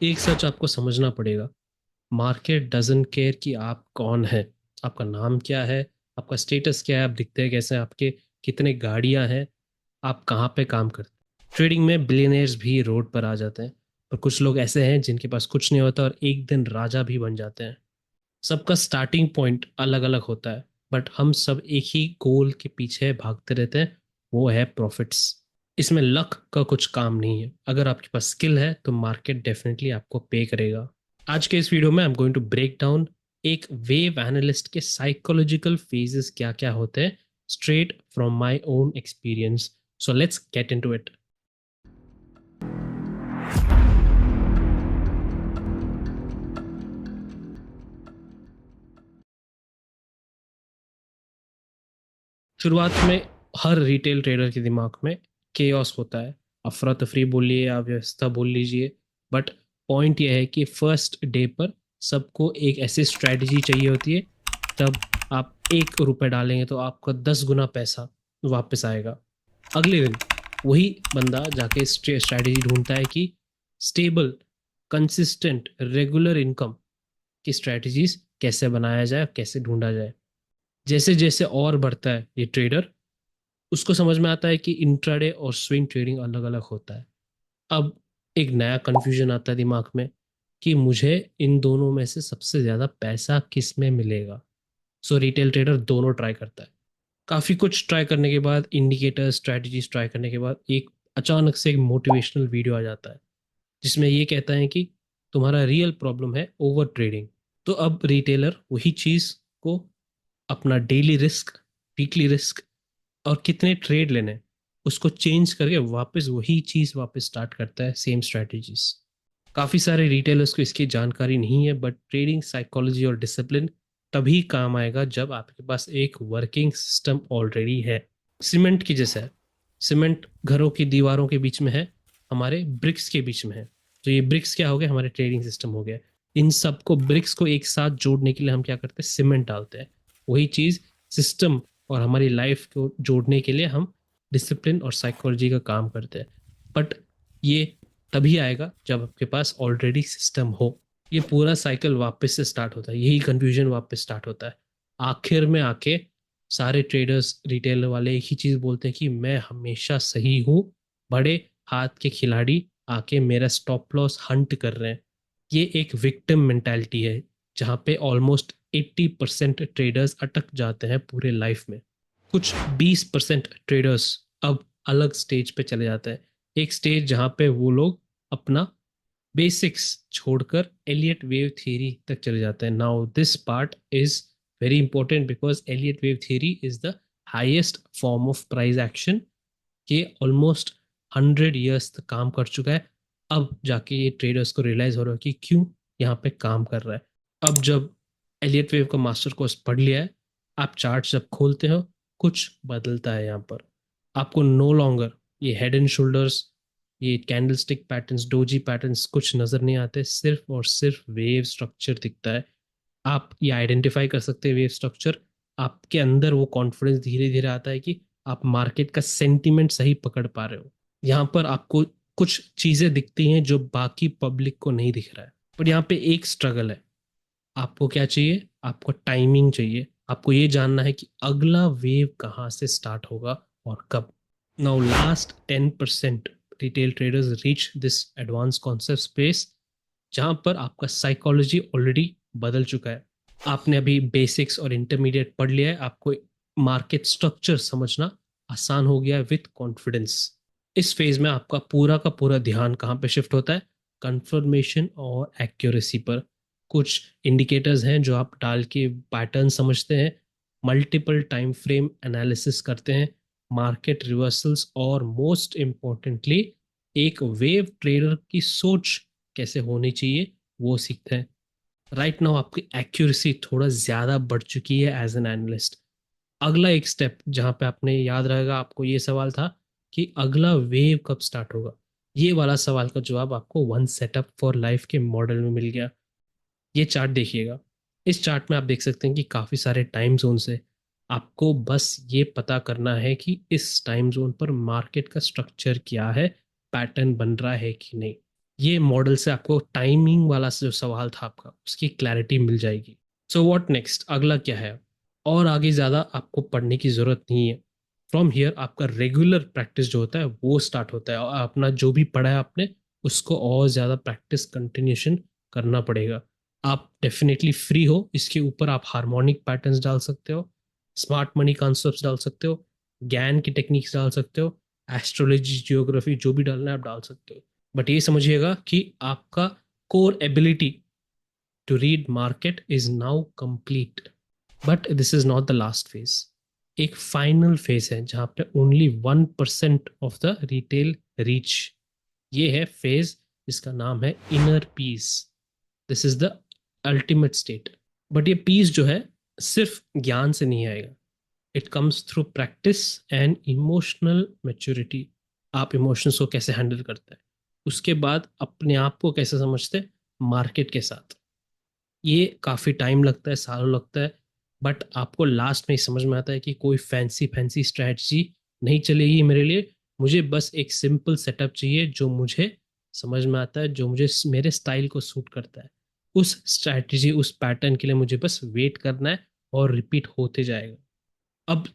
एक सच आपको समझना पड़ेगा। मार्केट डजंट केयर कि आप कौन है, आपका नाम क्या है, आपका स्टेटस क्या है, आप दिखते हैं कैसे, आपके कितने गाड़ियां हैं, आप कहाँ पे काम करते हैं। ट्रेडिंग में बिलियनियर्स भी रोड पर आ जाते हैं, पर कुछ लोग ऐसे हैं जिनके पास कुछ नहीं होता और एक दिन राजा भी बन जाते हैं। सबका स्टार्टिंग पॉइंट अलग अलग होता है, बट हम सब एक ही गोल के पीछे भागते रहते हैं, वो है प्रॉफिट्स। इसमें लक का कुछ काम नहीं है। अगर आपके पास स्किल है तो मार्केट डेफिनेटली आपको पे करेगा। आज के इस वीडियो में I am going to break down एक वेव एनालिस्ट के साइकोलॉजिकल फेजेस क्या क्या होते हैं, straight from my own experience. So let's get into it. शुरुआत में हर रिटेल ट्रेडर के दिमाग में केओस होता है, अफरा तफरी बोलिए या व्यवस्था बोल लीजिए। बट पॉइंट यह है कि फर्स्ट डे पर सबको एक ऐसी स्ट्रेटजी चाहिए होती है, जब आप 1 रुपए डालेंगे तो आपका 10 गुना पैसा वापस आएगा। अगले दिन वही बंदा जाके स्ट्रेटजी ढूंढता है कि स्टेबल, कंसिस्टेंट, रेगुलर इनकम की स्ट्रेटजीज कैसे बनाया जाए, कैसे ढूंढा जाए। जैसे जैसे और बढ़ता है ये ट्रेडर, उसको समझ में आता है कि इंट्राडे और स्विंग ट्रेडिंग अलग अलग होता है। अब एक नया कंफ्यूजन आता है दिमाग में कि मुझे इन दोनों में से सबसे ज्यादा पैसा किस में मिलेगा। सो रिटेल ट्रेडर दोनों ट्राई करता है। काफी कुछ ट्राई करने के बाद, इंडिकेटर स्ट्रेटजीज ट्राई करने के बाद, एक अचानक से एक मोटिवेशनल वीडियो आ जाता है जिसमें ये कहता है कि तुम्हारा रियल प्रॉब्लम है ओवर ट्रेडिंग। तो अब रिटेलर वही चीज को, अपना डेली रिस्क, वीकली रिस्क और कितने ट्रेड लेने हैं, उसको चेंज करके वापस वही चीज वापस स्टार्ट करता है, सेम स्ट्रेटजीज। काफी सारे रिटेलर्स को इसकी जानकारी नहीं है, बट ट्रेडिंग साइकोलॉजी और डिसिप्लिन तभी काम आएगा जब आपके पास एक वर्किंग सिस्टम ऑलरेडी है। सीमेंट की जैसा है। सीमेंट घरों की दीवारों के बीच में है, हमारे ब्रिक्स के बीच में है। तो ये ब्रिक्स क्या हो गया, हमारे ट्रेडिंग सिस्टम हो गया। इन सबको, ब्रिक्स को एक साथ जोड़ने के लिए हम क्या करते हैं, सीमेंट डालते हैं। वही चीज सिस्टम और हमारी लाइफ को जोड़ने के लिए हम डिसिप्लिन और साइकोलॉजी का काम करते हैं। बट ये तभी आएगा जब आपके पास ऑलरेडी सिस्टम हो। ये पूरा साइकिल वापस से स्टार्ट होता है, यही कंफ्यूजन वापस स्टार्ट होता है। आखिर में आके सारे ट्रेडर्स, रिटेल वाले एक ही चीज बोलते हैं कि मैं हमेशा सही हूँ, बड़े हाथ के खिलाड़ी आके मेरा स्टॉप लॉस हंट कर रहे हैं। ये एक विक्टिम मेंटालिटी है, जहाँ पे ऑलमोस्ट 80% ट्रेडर्स अटक जाते हैं पूरे लाइफ में। कुछ 20% ट्रेडर्स अब अलग स्टेज पे चले जाते हैं, एक स्टेज जहाँ पे वो लोग अपना बेसिक्स छोड़कर एलियट वेव थ्योरी तक चले जाते हैं। Now this part is very important because Elliott wave theory is the highest form of price action के ऑलमोस्ट 100 ईयर्स तक काम कर चुका है। अब जाके ये ट्रेडर्स को रियलाइज हो रहा है कि क्यों यहाँ पे काम कर रहा है। अब जब एलियट वेव का मास्टर कोर्स पढ़ लिया है, आप चार्ट जब खोलते हो, कुछ बदलता है यहाँ पर। आपको नो लॉन्गर ये हेड एंड शोल्डर्स, ये कैंडलस्टिक पैटर्न्स, डोजी पैटर्न्स कुछ नजर नहीं आते, सिर्फ और सिर्फ वेव स्ट्रक्चर दिखता है। आप ये आइडेंटिफाई कर सकते हैं वेव स्ट्रक्चर। आपके अंदर वो कॉन्फिडेंस धीरे धीरे आता है कि आप मार्केट का सेंटीमेंट सही पकड़ पा रहे हो। यहाँ पर आपको कुछ चीजें दिखती हैं जो बाकी पब्लिक को नहीं दिख रहा है। पर यहाँ पे एक स्ट्रगल है। आपको क्या चाहिए, आपको टाइमिंग चाहिए। आपको ये जानना है कि अगला वेव कहाँ से स्टार्ट होगा और कब। Now last 10% retail traders reach this advance concept space, जहां पर आपका साइकोलॉजी ऑलरेडी बदल चुका है। आपने अभी बेसिक्स और इंटरमीडिएट पढ़ लिया है, आपको मार्केट स्ट्रक्चर समझना आसान हो गया है विथ कॉन्फिडेंस। इस फेज में आपका पूरा का पूरा ध्यान कहाँ पे शिफ्ट होता है, कंफर्मेशन और एक्यूरेसी पर। कुछ इंडिकेटर्स हैं जो आप डाल के पैटर्न समझते हैं, मल्टीपल टाइम फ्रेम एनालिसिस करते हैं, मार्केट रिवर्सल्स, और मोस्ट इम्पोर्टेंटली एक वेव ट्रेडर की सोच कैसे होनी चाहिए वो सीखते हैं। राइट नाउ आपकी एक्यूरेसी थोड़ा ज़्यादा बढ़ चुकी है एज एन एनालिस्ट। अगला एक स्टेप जहाँ पे आपने याद रहेगा, आपको ये सवाल था कि अगला वेव कब स्टार्ट होगा। ये वाला सवाल का जवाब आपको वन सेटअप फॉर लाइफ के मॉडल में मिल गया। ये चार्ट देखिएगा। इस चार्ट में आप देख सकते हैं कि काफ़ी सारे टाइम जोन है। आपको बस ये पता करना है कि इस टाइम जोन पर मार्केट का स्ट्रक्चर क्या है, पैटर्न बन रहा है कि नहीं। ये मॉडल से आपको टाइमिंग वाला जो सवाल था आपका, उसकी क्लैरिटी मिल जाएगी। सो व्हाट नेक्स्ट, अगला क्या है? और आगे ज़्यादा आपको पढ़ने की ज़रूरत नहीं है। फ्रॉम हियर आपका रेगुलर प्रैक्टिस जो होता है वो स्टार्ट होता है, और अपना जो भी पढ़ा है आपने उसको और ज़्यादा प्रैक्टिस कंटिन्यूशन करना पड़ेगा। आप डेफिनेटली फ्री हो, इसके ऊपर आप हार्मोनिक पैटर्न्स डाल सकते हो, स्मार्ट मनी कॉन्सेप्ट्स डाल सकते हो, ज्ञान की टेक्निक्स डाल सकते हो, एस्ट्रोलॉजी, जियोग्राफी, जो भी डालना है आप डाल सकते हो। बट ये समझिएगा कि आपका core ability to read market is now complete. But this is not the last phase. एक फाइनल फेज है जहां पे only 1% of the retail reach. ये है फेज जिसका नाम है inner peace. This is the ultimate state. But ये पीस जो है सिर्फ ज्ञान से नहीं आएगा, it comes through practice and emotional maturity. आप इमोशंस को कैसे हैंडल करते हैं, उसके बाद अपने आप को कैसे समझते हैं मार्केट के साथ। ये काफ़ी टाइम लगता है, सालों लगता है, बट आपको लास्ट में ही समझ में आता है कि कोई फैंसी फैंसी स्ट्रैटेजी नहीं चलेगी मेरे लिए। मुझे बस एक सिंपल सेटअप चाहिए जो मुझे समझ में आता है, जो मुझे मेरे स्टाइल को सूट करता है। उस स्ट्रैटेजी, उस पैटर्न के लिए मुझे बस वेट करना है और रिपीट होते जाएगा। अब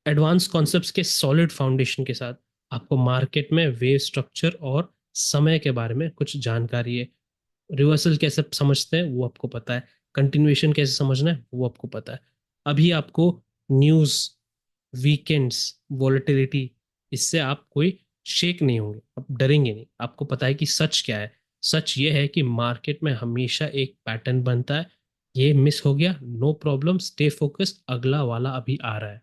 एडवांस कॉन्सेप्ट्स के सॉलिड फाउंडेशन के साथ आपको मार्केट में वेव स्ट्रक्चर और समय के बारे में कुछ जानकारी है। रिवर्सल कैसे समझते हैं वो आपको पता है, कंटिन्यूएशन कैसे समझना है वो आपको पता है। अभी आपको न्यूज़, वीकेंड्स, वॉलेटिलिटी, इससे आप कोई शेक नहीं होंगे, आप डरेंगे नहीं। आपको पता है कि सच क्या है। सच ये है कि मार्केट में हमेशा एक पैटर्न बनता है। ये मिस हो गया, नो प्रॉब्लम, स्टे फोकस्ड, अगला वाला अभी आ रहा है।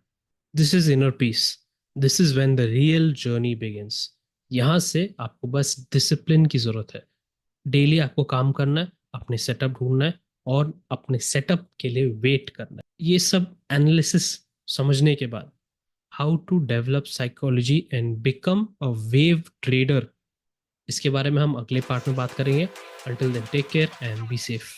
This is inner peace. This is when the real journey begins. यहाँ से आपको बस डिसिप्लिन की जरूरत है। डेली आपको काम करना है, अपने सेटअप ढूंढना है और अपने सेटअप के लिए वेट करना है। ये सब एनालिसिस समझने के बाद how to develop psychology and become a wave trader, इसके बारे में हम अगले पार्ट में बात करेंगे। Until then take care and be safe.